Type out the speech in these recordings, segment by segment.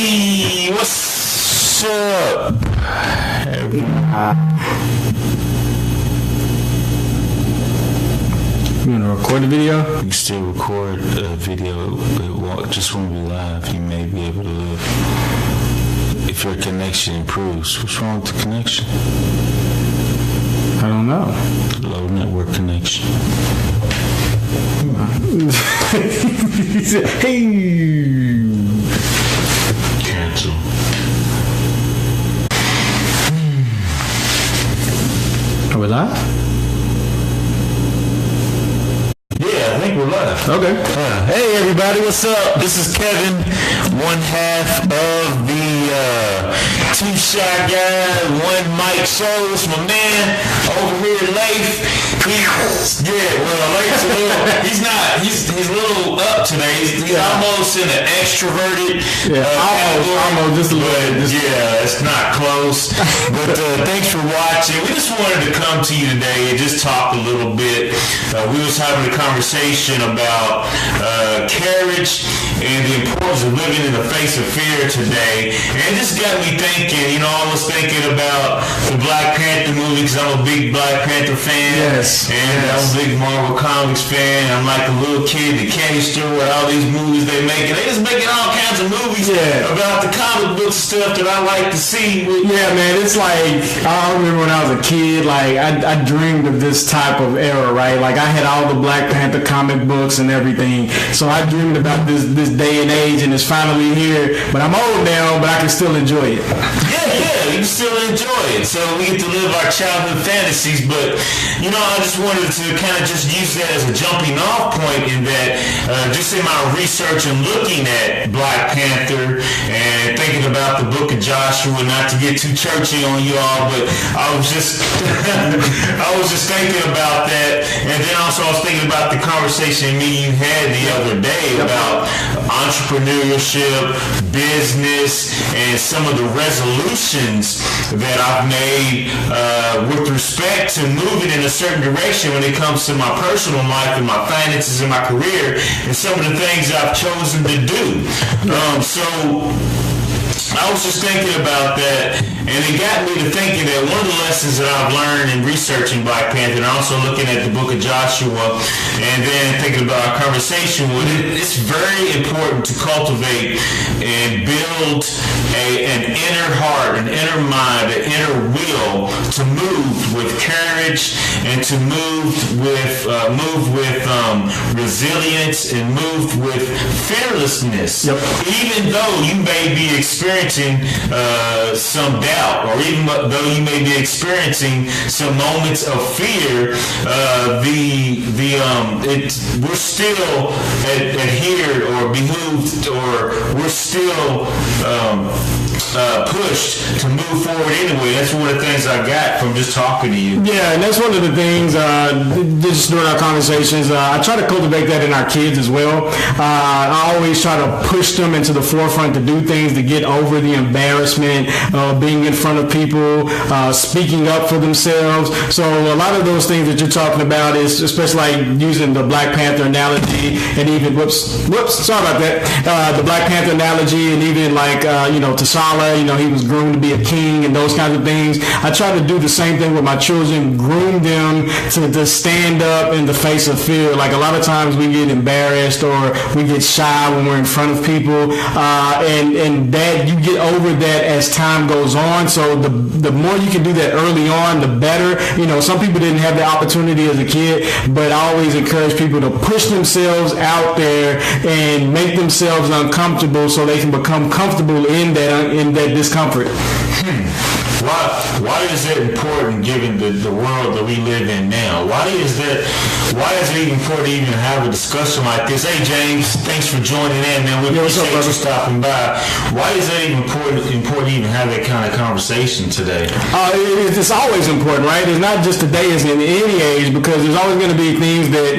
Hey, what's up? You want to record the video? You can still record a video. It just won't be live. You may be able to, if your connection improves. What's wrong with the connection? I don't know. Low network connection. Hey. Cancel. Are we live? Yeah, I think we're live. Okay. Hey everybody, what's up? This is Kevin, one half of the Two Shot Guy, One Mic Show. It's my man over here, Leif. Leif's a little, he's a little up today. He's almost in an extroverted almost just a little bit. Yeah, it's not close. But thanks for watching. We just wanted to come to you today and just talk a little bit. We was having a conversation about courage and the importance of living in the face of fear today. And it just got me thinking, I was thinking about the Black Panther movie because I'm a big Black Panther fan. Yes. And I'm a big Marvel Comics fan. I'm like a little kid at the candy store with all these movies they making. They just making all kinds of movies about the comic book stuff that I like to see. Yeah, man, it's like, I remember when I was a kid, like, I dreamed of this type of era, right? Like, I had all the Black Panther comic books and everything. So I dreamed about this day and age, and it's finally here. But I'm old now, but I can still enjoy it. Yeah, you can still enjoy it. So we get to live our childhood fantasies. But, I just wanted to kind of just use that as a jumping off point in that just in my research and looking at Black Panther and thinking about the book of Joshua, not to get too churchy on you all, but I was just thinking about that. And then also I was thinking about the conversation me and you had the other day about entrepreneurship, business, and some of the resolutions that I've made with respect to moving in a certain direction when it comes to my personal life and my finances and my career and some of the things I've chosen to do. So I was just thinking about that, and it got me to thinking that one of the lessons that I've learned in researching Black Panther and also looking at the book of Joshua and then thinking about our conversation with it, it's very important to cultivate and build an inner heart, an inner mind, an inner will to move with courage and to move with resilience and move with fearlessness. Yep. Even though you may be experiencing some doubt, or even though you may be experiencing some moments of fear, we're still adhered or behooved, or we're still pushed to move forward anyway. That's one of the things I got from just talking to you. Yeah, and that's one of the things just during our conversations. I try to cultivate that in our kids as well. I always try to push them into the forefront to do things, to get over the embarrassment of being in front of people, speaking up for themselves. So a lot of those things that you're talking about is, especially like using the Black Panther analogy, and even sorry about that, the Black Panther analogy, and even like T'Challa, he was groomed to be a king and those kinds of things. I try to do the same thing with my children, groom them to stand up in the face of fear. Like a lot of times we get embarrassed or we get shy when we're in front of people, and that you get over that as time goes on. So the more you can do that early on, the better. Some people didn't have the opportunity as a kid, but I always encourage people to push themselves out there and make themselves uncomfortable so they can become comfortable in that discomfort. Why is that important given the world that we live in now? Why is it even important to even have a discussion like this? Hey James, thanks for joining in, man. We appreciate you stopping by. Why is that even important to even have that kind of conversation today? It's always important, right? It's not just today, it's in any age, because there's always going to be things that,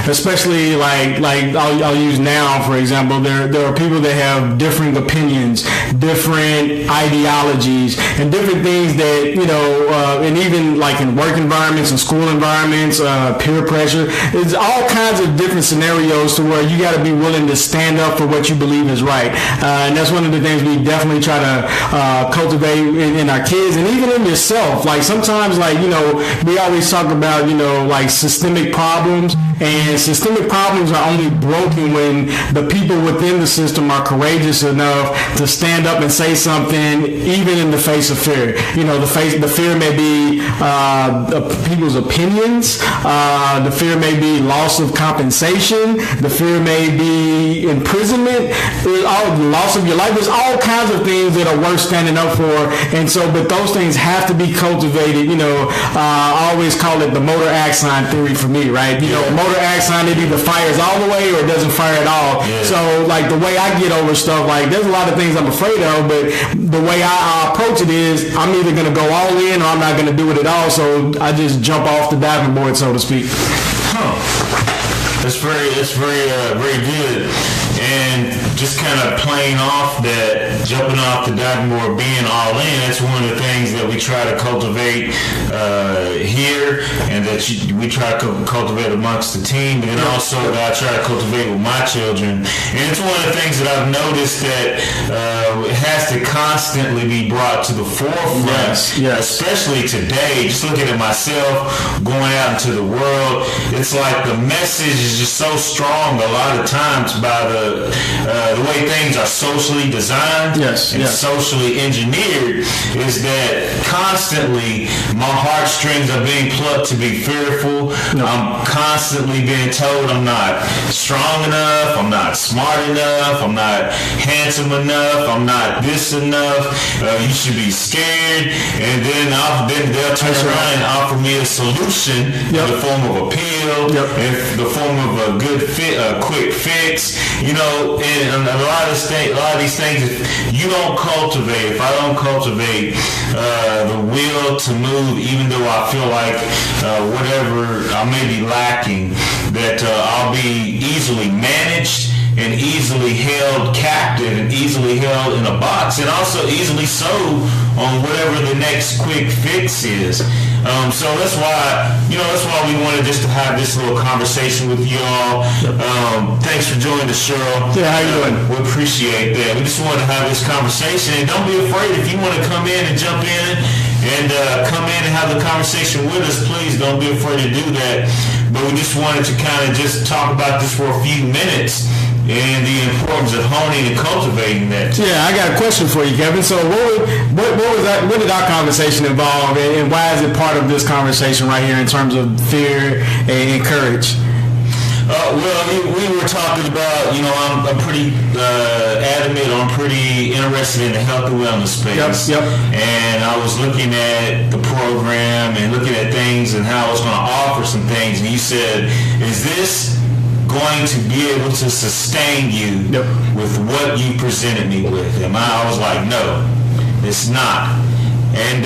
especially like I'll use now, for example, there are people that have differing opinions, different ideologies, ideologies and different things that, and even like in work environments and school environments, peer pressure. It's all kinds of different scenarios to where you got to be willing to stand up for what you believe is right. And that's one of the things we definitely try to cultivate in our kids and even in yourself. Like sometimes, we always talk about, like systemic problems, and systemic problems are only broken when the people within the system are courageous enough to stand up and say something, even in the face of fear. The fear may be people's opinions. The fear may be loss of compensation. The fear may be imprisonment, loss of your life. There's all kinds of things that are worth standing up for. And so, but those things have to be cultivated. I always call it the motor axon theory for me, right? Motor axon, it either fires all the way or it doesn't fire at all. Yeah. So, like, the way I get over stuff, like, there's a lot of things I'm afraid of, but the way I approach it is I'm either going to go all in or I'm not going to do it at all. So I just jump off the diving board, so to speak. That's very good. And just kind of playing off that, jumping off the diving board, being all in, that's one of the things that we try to cultivate here, and that we try to cultivate amongst the team, and then also that I try to cultivate with my children. And it's one of the things that I've noticed that it has to constantly be brought to the forefront, especially today. Just looking at myself, going out into the world, it's like the message is just so strong a lot of times by the way things are socially designed and socially engineered, is that constantly my heartstrings are being plucked to be fearful. I'm constantly being told I'm not strong enough, I'm not smart enough, I'm not handsome enough, I'm not this enough, you should be scared. And then they'll turn around and offer me a solution in the form of a pill, in the form of a quick fix. And a lot of these things, if you don't cultivate, if I don't cultivate the will to move, even though I feel like whatever I may be lacking, that I'll be easily managed and easily held captive and easily held in a box, and also easily sold on whatever the next quick fix is. So that's why we wanted just to have this little conversation with you all. Thanks for joining us, Cheryl. Yeah, how you doing? We appreciate that. We just wanted to have this conversation, and don't be afraid if you want to come in and jump in and come in and have the conversation with us. Please don't be afraid to do that. But we just wanted to kind of just talk about this for a few minutes, and the importance of honing and cultivating that. Yeah, I got a question for you, Kevin. So what did our conversation involve, and why is it part of this conversation right here in terms of fear and courage? We were talking about, I'm pretty adamant, I'm pretty interested in the health and wellness space. And I was looking at the program and looking at things and how I was going to offer some things. And you said, is this going to be able to sustain you with what you presented me with? And I was like, no, it's not. And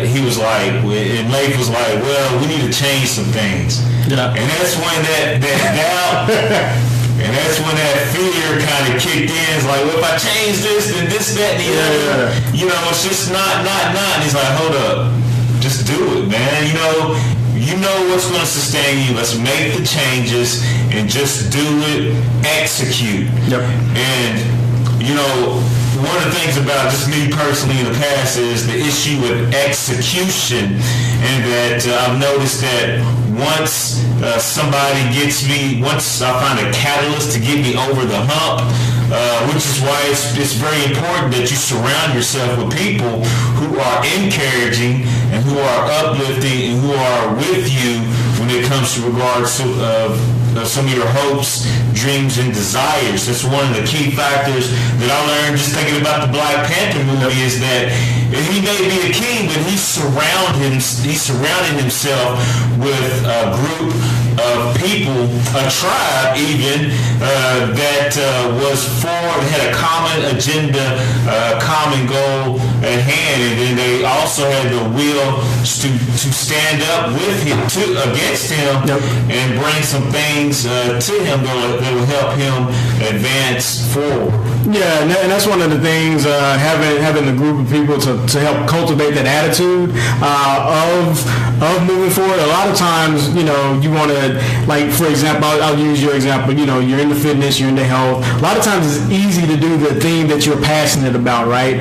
he was like, and Leif was like, well, we need to change some things. And that's when that doubt and that's when that fear kind of kicked in. It's like, well, if I change this, then this, that, and the other. It's just not. And he's like, hold up, just do it, man. You know what's going to sustain you. Let's make the changes and just do it, execute. And, one of the things about just me personally in the past is the issue with execution, and that I've noticed that once somebody gets me, once I find a catalyst to get me over the hump, which is why it's very important that you surround yourself with people who are encouraging and who are uplifting and who are with you when it comes to regards to some of your hopes, dreams, and desires. That's one of the key factors that I learned just thinking about the Black Panther movie, is that he may be a king, but he surrounded himself with a group of people, a tribe even, that had a common agenda, common goal at hand, and then they also had the will to stand up with him, against him, and bring some things to him that will help him advance forward. Yeah, and that's one of the things, having a group of people to help cultivate that attitude of moving forward. A lot of times, you want to, like, for example, I'll use your example, you're into fitness, you're into health. A lot of times it's easy to do the thing that you're passionate about, right?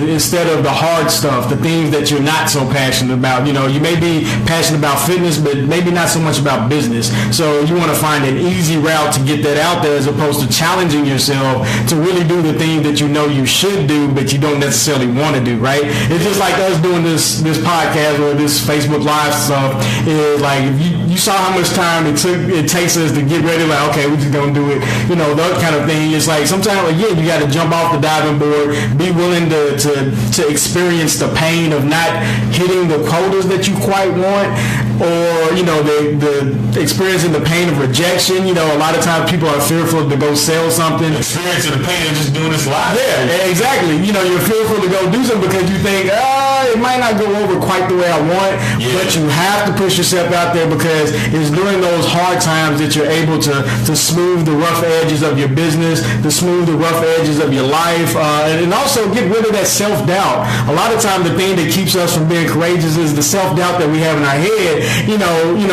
Instead of the hard stuff, the things that you're not so passionate about. You may be passionate about fitness, but maybe not so much about business. So you want to find an easy route to get that out there, as opposed to challenging yourself to really do the thing that you should do, but you don't necessarily want to do, right? It's just like us doing this podcast or this Facebook Live stuff. Is like, if you saw how much time it takes us to get ready, like, okay, we're just going to do it, that kind of thing. It's like sometimes, again, you got to jump off the diving board, be willing to experience the pain of not hitting the quotas that you quite want, or, the experiencing the pain of rejection. A lot of times people are fearful to go sell something. Experiencing the pain of just doing this live. Yeah, exactly. You're fearful to go do something because you think, it might not go over quite the way I want, but you have to push yourself out there, because it's during those hard times that you're able to smooth the rough edges of your business, to smooth the rough edges of your life, and also get rid of that self-doubt. A lot of times the thing that keeps us from being courageous is the self-doubt that we have in our head.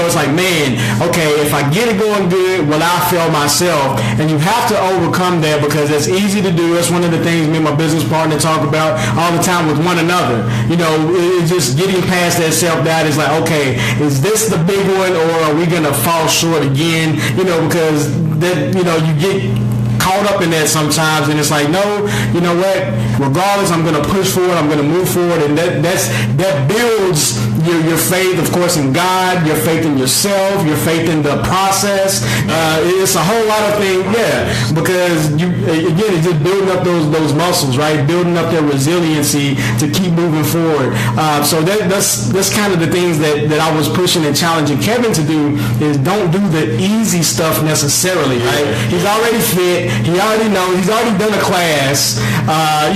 It's like, man, okay, if I get it going good, will I fail myself? And you have to overcome that, because that's easy to do. That's one of the things me and my business partner talk about all the time with one another. It's just getting past that self-doubt. Is like, okay, is this the big one, or are we going to fall short again? Because that, you get caught up in that sometimes, and it's like, no, you know what, regardless, I'm going to push forward, I'm going to move forward, and that builds your faith, of course, in God, your faith in yourself, your faith in the process. It's a whole lot of things, because it's just building up those muscles, right? Building up their resiliency to keep moving forward. So that's kind of the things that I was pushing and challenging Kevin to do, is don't do the easy stuff necessarily, right? He's already fit. He already knows. He's already done a class. I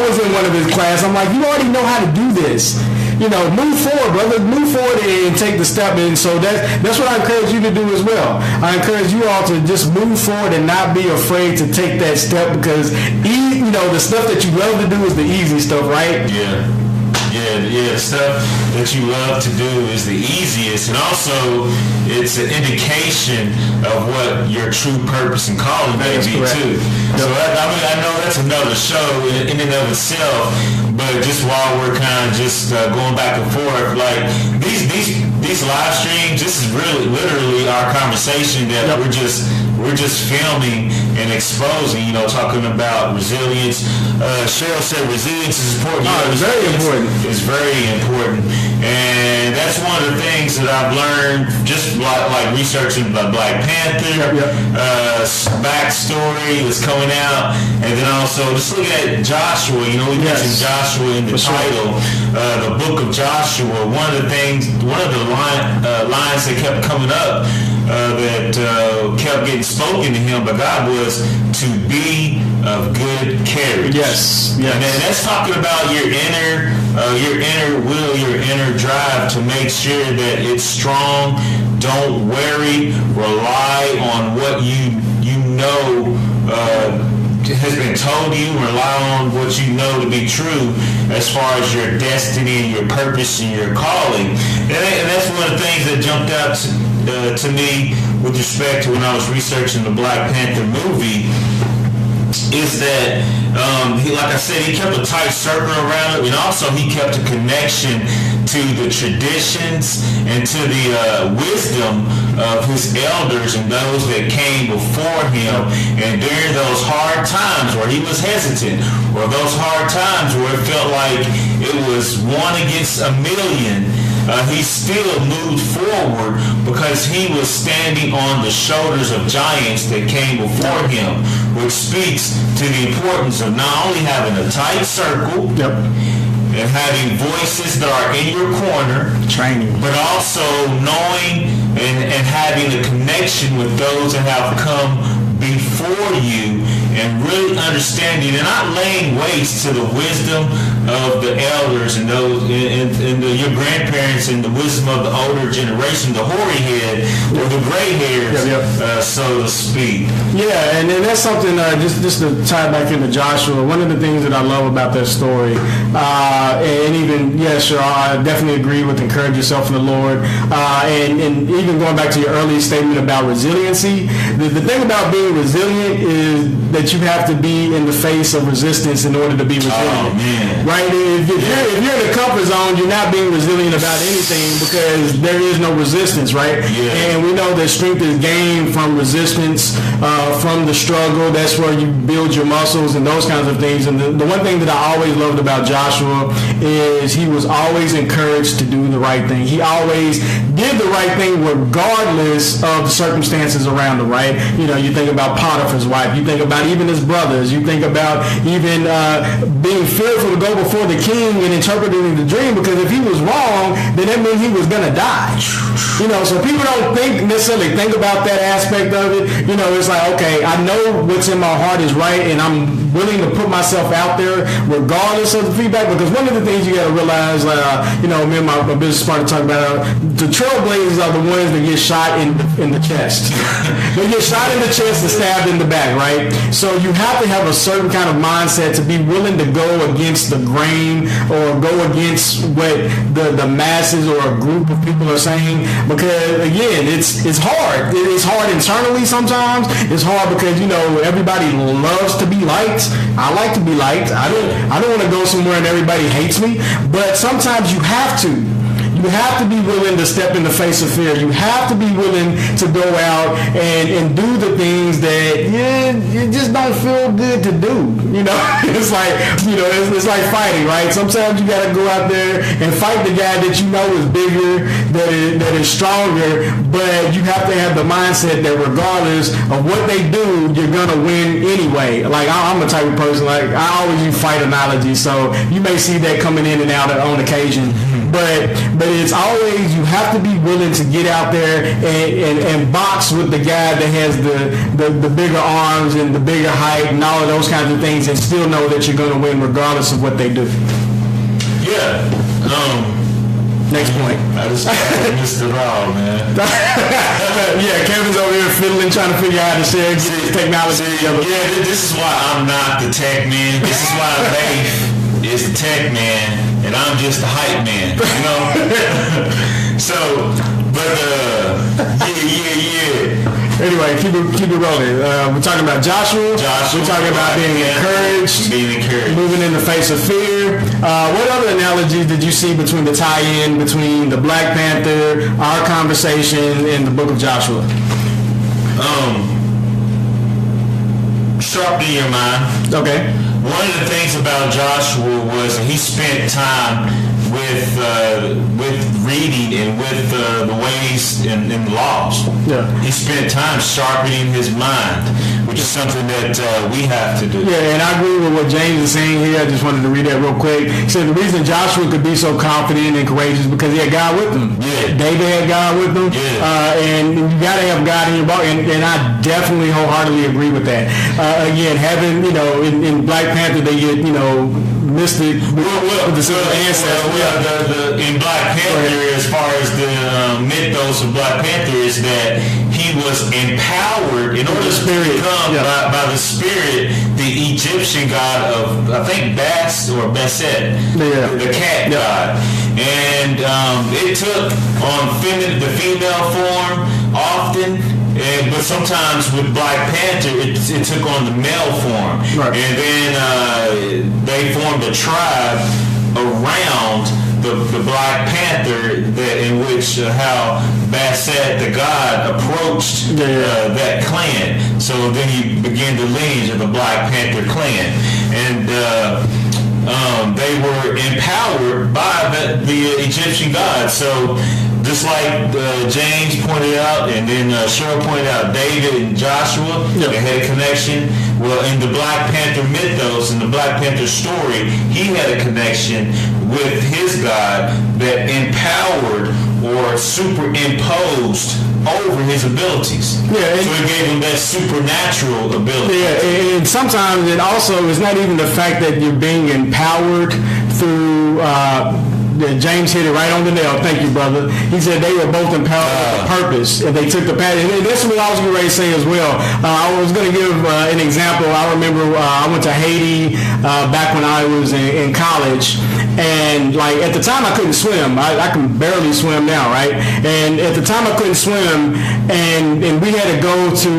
was in one of his classes. I'm like, you already know how to do this. Move forward, brother. Move forward and take the step. And so that's what I encourage you to do as well. I encourage you all to just move forward and not be afraid to take that step, because the stuff that you love to do is the easy stuff, right? Yeah, stuff that you love to do is the easiest, and also it's an indication of what your true purpose and calling may be too. So I know that's another show in and of itself, but just while we're kind of just going back and forth, like these live streams, this is really literally our conversation that we're just filming and exposing, talking about resilience. Cheryl said resilience is important. It's very important. It's very important. And that's one of the things that I've learned just like researching the Black Panther, backstory that's coming out. And then also just looking at Joshua, we mentioned Joshua in the title, the book of Joshua. One of the lines that kept coming up that kept getting spoken to him by God was to be of good carriage. Yes. And that's talking about your inner will, your inner drive to make sure that it's strong. Don't worry. Rely on what you know has been told you. Rely on what you know to be true as far as your destiny and your purpose and your calling. And that's one of the things that jumped out to me with respect to when I was researching the Black Panther movie, is that, like I said, he kept a tight circle around it, and also he kept a connection to the traditions and to the wisdom of his elders and those that came before him. And during those hard times where he was hesitant, or those hard times where it felt like it was 1 against a million, he still moved forward because he was standing on the shoulders of giants that came before him, which speaks to the importance of not only having a tight circle and having voices that are in your corner, training, but also knowing and having a connection with those that have come before you, and really understanding and not laying waste to the wisdom of the elders and those your grandparents and the wisdom of the older generation, the hoary head or the gray hairs, so to speak. Yeah, and that's something, just to tie back into Joshua, one of the things that I love about that story, and even, I definitely agree with encourage yourself in the Lord, and even going back to your earlier statement about resiliency, the thing about being resilient is that you have to be in the face of resistance in order to be resilient. Right? If you're in the comfort zone, you're not being resilient about anything because there is no resistance, right? Yeah. And we know that strength is gained from resistance, from the struggle. That's where you build your muscles and those kinds of things. And the one thing that I always loved about Joshua is he was always encouraged to do the right thing. He always did the right thing regardless of the circumstances around him, right? You think about Potiphar's wife. You think about even his brothers. You think about even being fearful to go before the king and interpreting the dream, because if he was wrong, then that means he was going to die. So people don't necessarily think about that aspect of it. It's like, okay, I know what's in my heart is right, and I'm willing to put myself out there regardless of the feedback, because one of the things you got to realize, me and my business partner talk about, the trailblazers are the ones that get shot in the chest. They get shot in the chest and stabbed in the back, right? So you have to have a certain kind of mindset to be willing to go against the grain or go against what the masses or a group of people are saying, because again, it's hard. It's hard internally sometimes. It's hard because everybody loves to be liked. I like to be liked. I don't want to go somewhere and everybody hates me, but sometimes you have to. You have to be willing to step in the face of fear. You have to be willing to go out and do the things that you just don't feel good to do. It's like it's like fighting, right? Sometimes you got to go out there and fight the guy that you know is bigger, that is stronger, but you have to have the mindset that regardless of what they do, you're gonna win anyway. Like I'm a type of person, like I always use fight analogies, so you may see that coming in and out on occasion. But it's always, you have to be willing to get out there and box with the guy that has the bigger arms and the bigger height and all of those kinds of things, and still know that you're going to win regardless of what they do. Yeah. Next point. I just missed it all, man. Yeah, Kevin's over here fiddling, trying to figure out how to share technology together. Yeah, this is why I'm not the tech man. This is why Leif is the tech man, and I'm just the hype man, So, but Anyway, keep it rolling. We're talking about Joshua. We're talking about being encouraged, moving in the face of fear. What other analogies did you see between the tie-in between the Black Panther, our conversation, and the book of Joshua? Sharpening your mind. Okay. One of the things about Joshua was he spent time with reading and with the ways and the laws. Yeah. He spent time sharpening his mind, which is something that we have to do. Yeah, and I agree with what James is saying here. I just wanted to read that real quick. He said the reason Joshua could be so confident and courageous is because he had God with him. Yeah. David had God with him. Yeah. And you got to have God in your boat. And I definitely wholeheartedly agree with that. Again, having, in Black Panther, they get, mystic with the ancestors. In Black Panther, as far as the mythos of Black Panther, is that he was empowered in order to become by the spirit, the Egyptian god of, I think, Basset, the cat god. And it took on the female form often, but sometimes with Black Panther, it took on the male form. Right. And then they formed a tribe around the Black Panther, in which how Basset, the god, approached that clan. So then he began the lineage of the Black Panther clan. And they were empowered by the Egyptian god. So just like James pointed out, and then Cheryl pointed out, David and Joshua, they had a connection. Well, in the Black Panther mythos, in the Black Panther story, he had a connection with his God that empowered or superimposed over his abilities. Yeah, so it gave him that supernatural ability. Yeah, and sometimes it also is not even the fact that you're being empowered through. James hit it right on the nail. Thank you, brother. He said they were both empowered with a purpose, and they took the path. And that's what I was getting ready to say as well. I was going to give an example. I remember I went to Haiti back when I was in college, and like at the time I couldn't swim. I can barely swim now, right? And at the time I couldn't swim, and we had to go to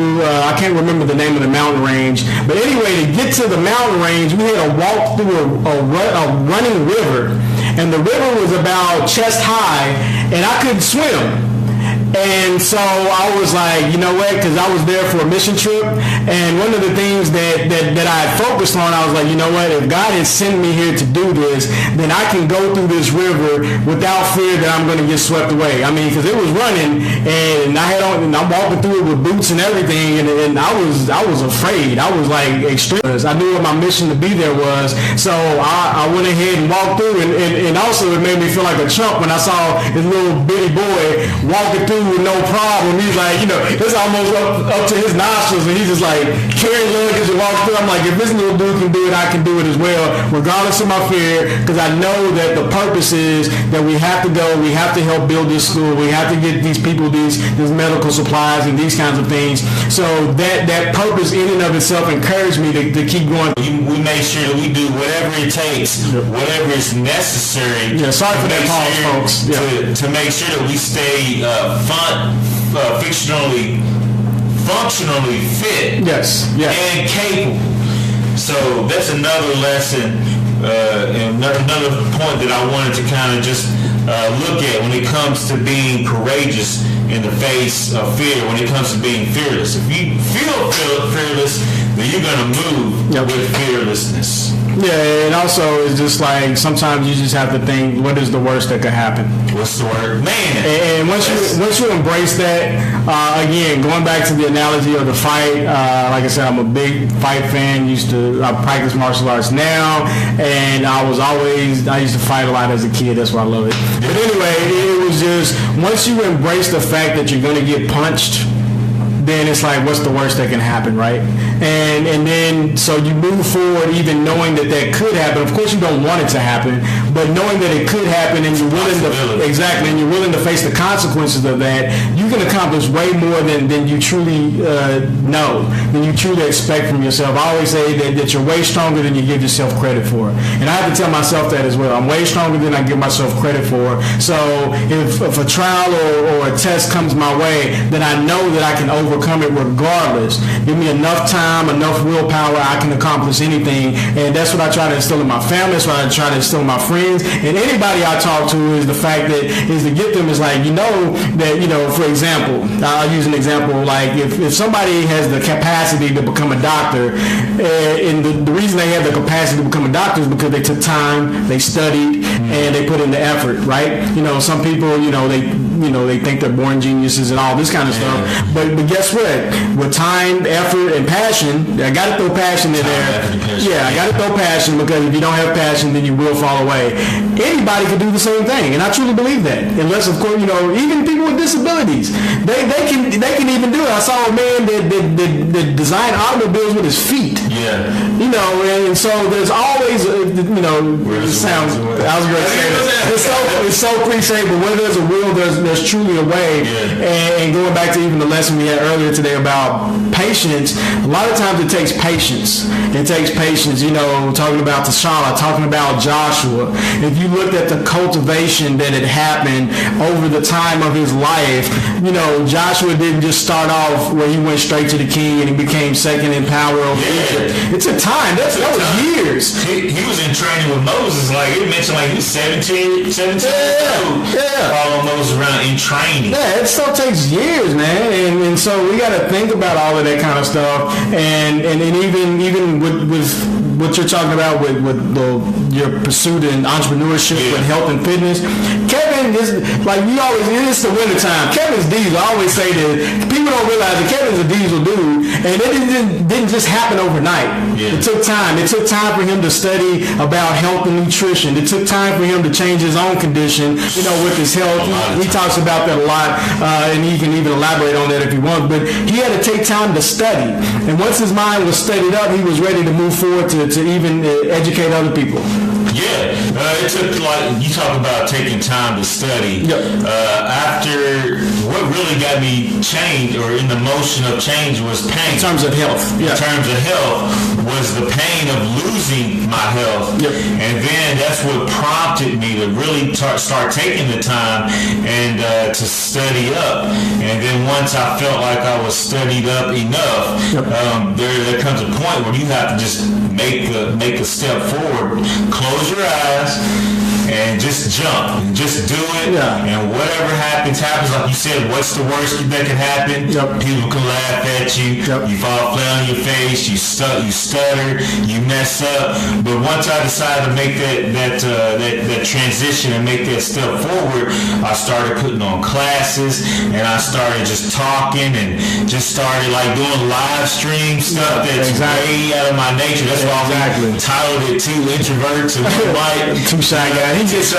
I can't remember the name of the mountain range, but anyway, to get to the mountain range, we had to walk through a running river. And the river was about chest high, and I couldn't swim. And so I was like, you know what, because I was there for a mission trip, and one of the things that I had focused on, I was like, you know what, if God has sent me here to do this, then I can go through this river without fear that I'm going to get swept away. I mean, because it was running, and I'm walking through it with boots and everything, and I was afraid. I was like extreme. I knew what my mission to be there was, so I went ahead and walked through, and also it made me feel like a chump when I saw this little bitty boy walking through with no problem. He's like, you know, it's almost up to his nostrils, and he's just like carrying luggage and walking through. I'm like, if this little dude can do it, I can do it as well, regardless of my fear, because I know that the purpose is that we have to go, we have to help build this school, we have to get these people these medical supplies and these kinds of things. So that purpose in and of itself encouraged me to keep going. We make sure that we do whatever it takes, whatever is necessary. Yeah, sorry for that pause, folks. Yeah. To make sure that we stay functionally fit, yes, and capable. So that's another lesson, and another point that I wanted to kind of just look at when it comes to being courageous in the face of fear, when it comes to being fearless. If you feel fearless, then you're going to move with fearlessness. Yeah, and also it's just like sometimes you just have to think, what is the worst that could happen? What's the word? Man. And once you embrace that, again, going back to the analogy of the fight, like I said, I'm a big fight fan. I practice martial arts now, and I used to fight a lot as a kid. That's why I love it. But anyway, it was just, once you embrace the fact that you're going to get punched, then it's like, what's the worst that can happen, right? And then, so you move forward even knowing that could happen. Of course, you don't want it to happen, but knowing that it could happen, and you're willing to face the consequences of that, you can accomplish way more than you truly know, than you truly expect from yourself. I always say that you're way stronger than you give yourself credit for. And I have to tell myself that as well. I'm way stronger than I give myself credit for. So if a trial or a test comes my way, then I know that I can overcome it regardless. Give me enough time, enough willpower, I can accomplish anything. And that's what I try to instill in my family. That's what I try to instill in my friends. And anybody I talk to is the fact that is to get them is like, for example, I'll use an example, like if somebody has the capacity to become a doctor, and the reason they have the capacity to become a doctor is because they took time, they studied, and they put in the effort, right? Some people, they think they're born geniuses and all this kind of stuff. But guess what? With time, effort, and passion, I got to throw passion in there. I got to throw passion, because if you don't have passion, then you will fall away. Anybody can do the same thing, and I truly believe that. Unless, of course, even people with disabilities, they can even do it. I saw a man that designed automobiles with his feet. Yeah. And so there's always, it sounds. I was going to say that. It's so cliche, but where there's a will, there's truly a way. Yeah. And going back to even the lesson we had earlier today about patience, a lot of times it takes patience. It takes patience, talking about T'Challa, talking about Joshua. If you looked at the cultivation that had happened over the time of his life, Joshua didn't just start off where he went straight to the king and he became second in power over Egypt. It took time. That was years. He was in training with Moses. Like, it mentioned he was 17 years old. Following Moses around in training. Yeah, it still takes years, man. And so we got to think about all of that kind of stuff. And even with what you're talking about with your pursuit in entrepreneurship, with health and fitness, Kevin is like, it's the winter time. Kevin's diesel. I always say that people don't realize that Kevin's a diesel dude, and it didn't just happen overnight. It took time. It took time for him to study about health and nutrition. It took time for him to change his own condition, with his health. He talks about that a lot, and he can even elaborate on that if he wants. But he had to take time to study. And once his mind was studied up, he was ready to move forward to even educate other people. Yeah, it took, like, you talk about taking time to study. Yep. After, what really got me changed, or in the motion of change, was pain. In terms of health. In terms of health, was the pain of losing my health. Yep. And then that's what prompted me to really start taking the time and to study up. And then once I felt like I was studied up enough, yep. There comes a point where you have to just make a step forward, close your eyes, and just jump and just do it. Yeah. And whatever happens. Like you said, what's the worst that can happen? Yep. People can laugh at you. Yep. You fall flat on your face. You stutter. You mess up. But once I decided to make that transition and make that step forward, I started putting on classes, and I started just talking and just started like doing live stream stuff that's way out of my nature. That's why I titled it Two Introverts and One Bite. Two Shy Guys. He gets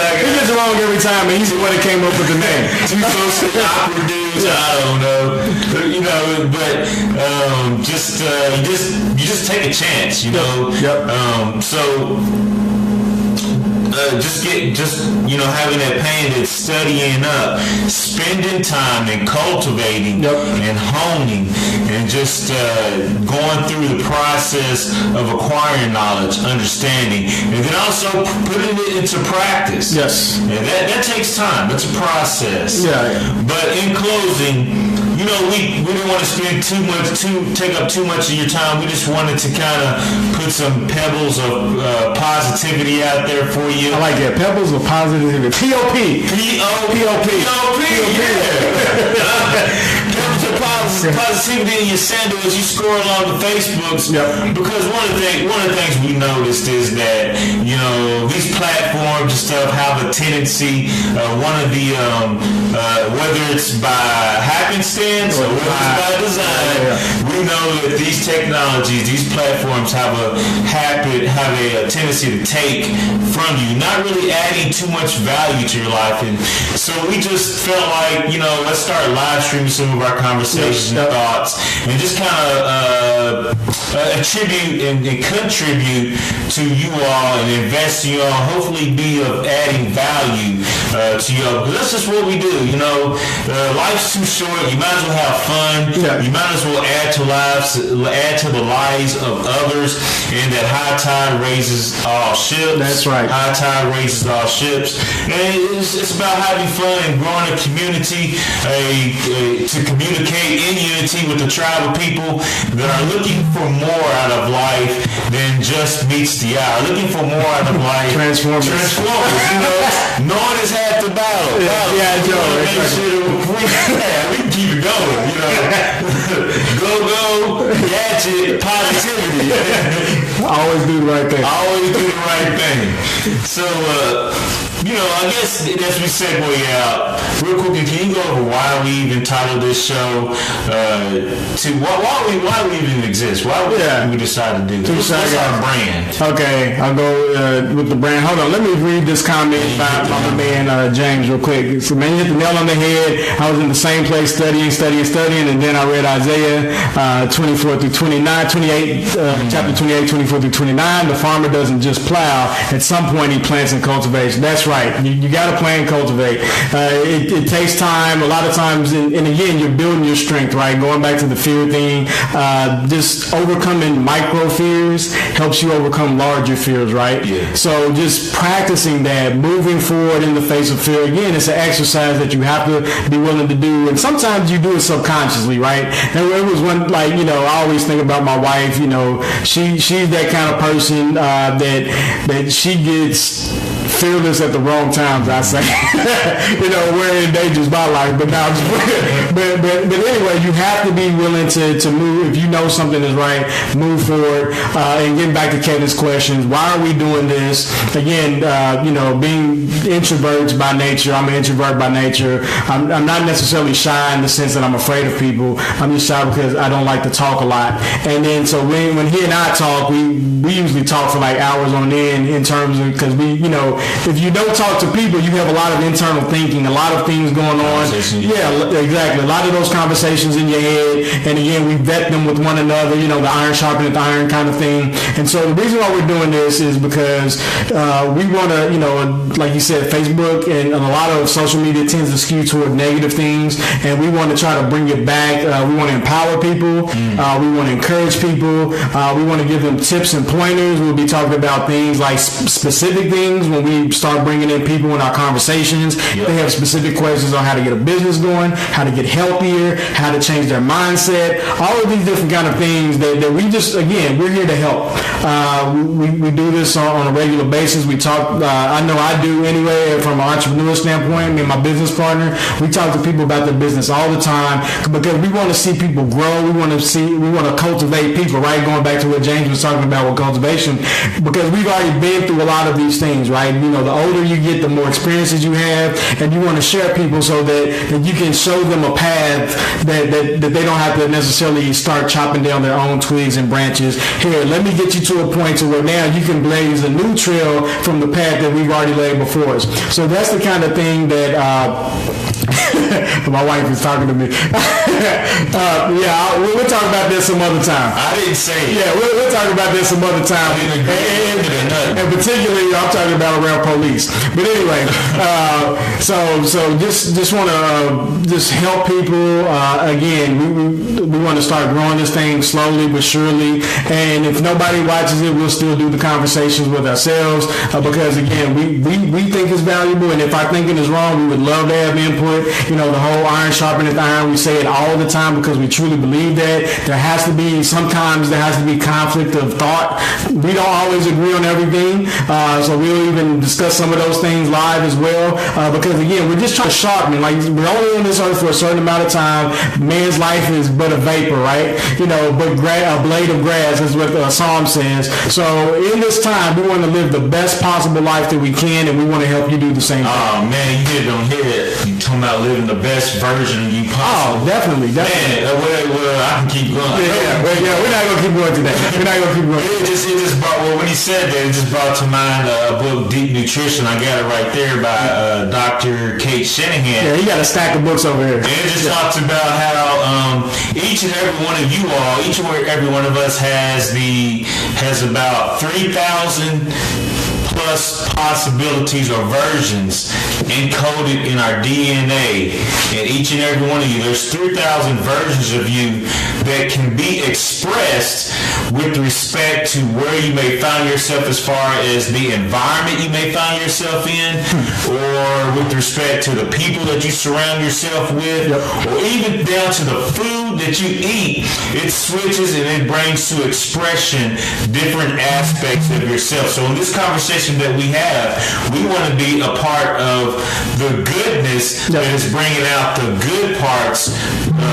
wrong every time, and he's the one that came up with the name. Two socially awkward dudes. I don't know, but you just take a chance, Yep. So. Having that pain, that's studying up, spending time and cultivating and honing, and just going through the process of acquiring knowledge, understanding, and then also putting it into practice. Yes. And that takes time. That's a process. Yeah. But in closing, we didn't want to take up too much of your time. We just wanted to kind of put some pebbles of positivity out there for you. I like that. Pebbles of positivity. P-O-P. P-O-P. Pebbles of positivity in your sandal as you scroll along the Facebooks. Yep. Because one of the things we noticed is that, these platforms and stuff have a tendency, whether it's by happenstance or whether it's by design, we know that these technologies, these platforms have a tendency to take from you, not really adding too much value to your life. And so we just felt like, let's start live streaming some of our conversations and thoughts, and just kind of attribute and contribute to you all and invest in you all, hopefully be of adding value to you all, because that's just what we do. Life's too short. You might as well have fun. Yeah. You might as well add to the lives of others, and that high tide raises all ships. That's right. High tide raises all ships. And it's about having fun and growing a community, to communicate in unity with the tribe of people that are looking for more out of life than just meets the eye. Looking for more out of life. Transformers. Knowing is half the battle. We can keep it going. Go, gadget, positivity. Always do the right thing. Always do the right thing. So, I guess as we segue out, real quickly, can you go over why we even titled this show? Why we even exist? Why we decide to do this? What's our brand? Okay, I'll go with the brand. Hold on, let me read this comment by my man James real quick. So, man, you hit the nail on the head. I was in the same place studying, and then I read Isaiah 24 through 29, 28, chapter 28, 24 through 29. The farmer doesn't just plow. At some point, he plants and cultivates. That's right. You got to plan and cultivate. It takes time. A lot of times, and again, you're building your strength, right? Going back to the fear thing, just overcoming micro fears helps you overcome larger fears, right? Yeah. So just practicing that, moving forward in the face of fear. Again, it's an exercise that you have to be willing to do, and sometimes you do it subconsciously, right? And it was one, I always think about my wife. She's that kind of person that she gets fearless at the wrong times, I say. Where it endangers my life. But now, but anyway, you have to be willing to move. If you know something is right, move forward. And getting back to Kevin's questions, why are we doing this? Again, being introverts by nature. I'm an introvert by nature. I'm not necessarily shy in the sense that I'm afraid of people. I'm just shy because I don't like to talk a lot. And then so when he and I talk, we usually talk for like hours on end in terms of, because if you don't talk to people, you have a lot of internal thinking, a lot of things going on. Yeah, exactly. A lot of those conversations in your head. And again, we vet them with one another, the iron sharpeneth the iron kind of thing. And so the reason why we're doing this is because we want to, like you said, Facebook and a lot of social media tends to skew toward negative things. And we want to try to bring it back. We want to empower people. We want to encourage people. We want to give them tips and pointers. We'll be talking about things like specific things when we start bringing in people in our conversations. Yep. They have specific questions on how to get a business going, how to get healthier, how to change their mindset, all of these different kind of things that we just, again, we're here to help. We do this on a regular basis. We talk, I know I do anyway, from an entrepreneur standpoint, me and my business partner, we talk to people about their business all the time because we want to see people grow. We want to cultivate people, right? Going back to what James was talking about with cultivation, because we've already been through a lot of these things, right? The older you get, the more experiences you have, and you want to share people so that you can show them a path that they don't have to necessarily start chopping down their own twigs and branches. Here, let me get you to a point to where now you can blaze a new trail from the path that we've already laid before us. So that's the kind of thing that my wife is talking to me. We'll talk about this some other time. I didn't say it. Yeah, we'll talk about this some other time. And particularly, I'm talking about around police. But anyway, so just want to just help people. Again, we want to start growing this thing slowly but surely. And if nobody watches it, we'll still do the conversations with ourselves because, again, we think it's valuable. And if our thinking is wrong, we would love to have input. The whole iron sharpeneth iron. We say it all the time because we truly believe that. Sometimes there has to be conflict of thought. We don't always agree on everything. So we'll even discuss some of those things live as well. Because again, we're just trying to sharpen. Like, we're only on this earth for a certain amount of time. Man's life is but a vapor, right? But a blade of grass is what the Psalm says. So in this time, we want to live the best possible life that we can, and we want to help you do the same thing. Oh man, you hit it on head. You talking about living the best version of you possible. Oh, definitely. Man, well, I can keep going. Yeah, we're not gonna keep going today. It just brought. Well, when he said that, it just brought to mind a book, Deep Nutrition. I got it right there by Dr. Kate Shanahan. Yeah, he got a stack of books over here. And it just talks about how each and every one of you all, each and every one of us has about 3,000 plus possibilities or versions encoded in our DNA. And each and every one of you, there's 3,000 versions of you that can be expressed with respect to where you may find yourself as far as the environment you may find yourself in, or with respect to the people that you surround yourself with, or even down to the food that you eat. It switches and it brings to expression different aspects of yourself. So in this conversation that we have, we want to be a part of the goodness that is bringing out the good parts,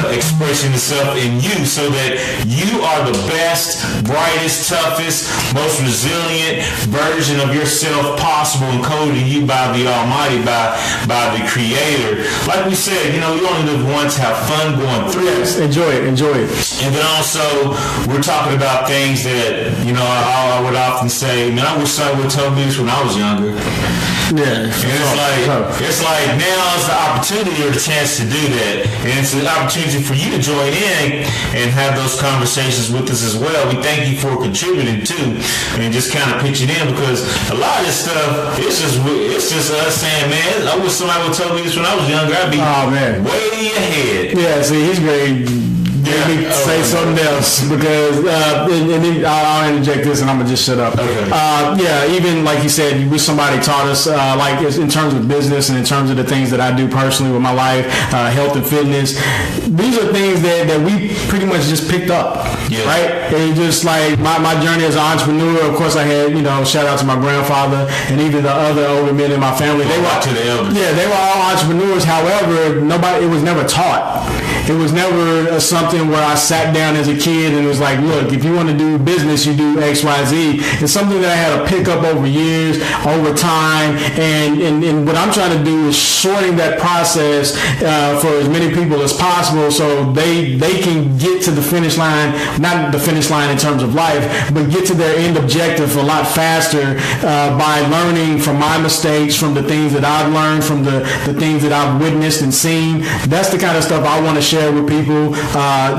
expressing itself in you, so that you are the best, brightest, toughest, most resilient version of yourself possible, encoded in you by the Almighty, by the Creator. Like we said, you only live once. Have fun going through it. Yes, enjoy it. And then also, we're talking about things that I would often say, man, I wish someone would tell me this when I was younger. Yeah. And it's like now is the opportunity or the chance to do that. And it's an opportunity for you to join in and have those conversations with us as well. We thank you for contributing too, and just kind of pitching in, because a lot of this stuff, it's just us saying, man, I wish somebody would tell me this when I was younger. I'd be way ahead. Yeah, see, he's great. made me say something else because, and then I'll interject this and I'm going to just shut up. Okay. Even like you said, you wish somebody taught us, like in terms of business and in terms of the things that I do personally with my life, health and fitness. These are things that we pretty much just picked up, right? And just like my journey as an entrepreneur, of course I had, shout out to my grandfather and even the other older men in my family. They were to the elders. Yeah, they were all entrepreneurs. However, it was never taught. It was never something where I sat down as a kid and was like, look, if you want to do business, you do X, Y, Z. It's something that I had to pick up over years, over time, and what I'm trying to do is shortening that process for as many people as possible so they can get to the finish line, not the finish line in terms of life, but get to their end objective a lot faster by learning from my mistakes, from the things that I've learned, from the things that I've witnessed and seen. That's the kind of stuff I want to share with people.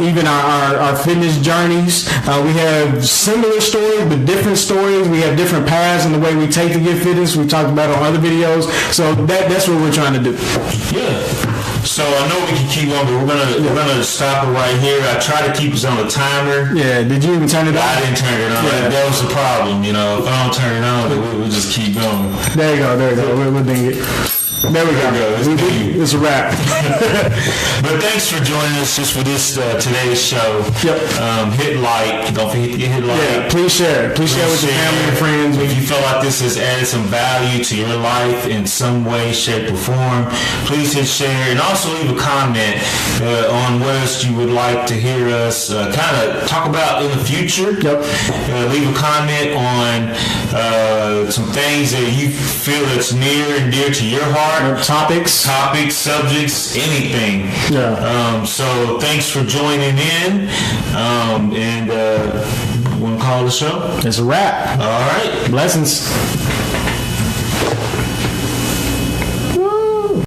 Even our fitness journeys, we have similar stories but different stories. We have different paths in the way we take to get fitness. We talked about it on other videos. So that's what we're trying to do. Yeah. So I know we can keep on, but we're gonna stop it right here. I try to keep us on a timer. Yeah. Did you even turn it on? I didn't turn it on. Yeah. That was the problem. If I don't turn it on, then we'll just keep going. There you go. We'll ding it. There we go. It's a wrap. But thanks for joining us just for this today's show. Yep. Hit like. Don't forget to hit like. Yeah, please share it. Please share with your family and friends. If you feel like this has added some value to your life in some way, shape, or form, please hit share and also leave a comment on what else you would like to hear us kind of talk about in the future. Yep. Leave a comment on some things that you feel that's near and dear to your heart. Topics, subjects, anything. Yeah. So thanks for joining in. And want to call the show? It's a wrap. All right. Blessings.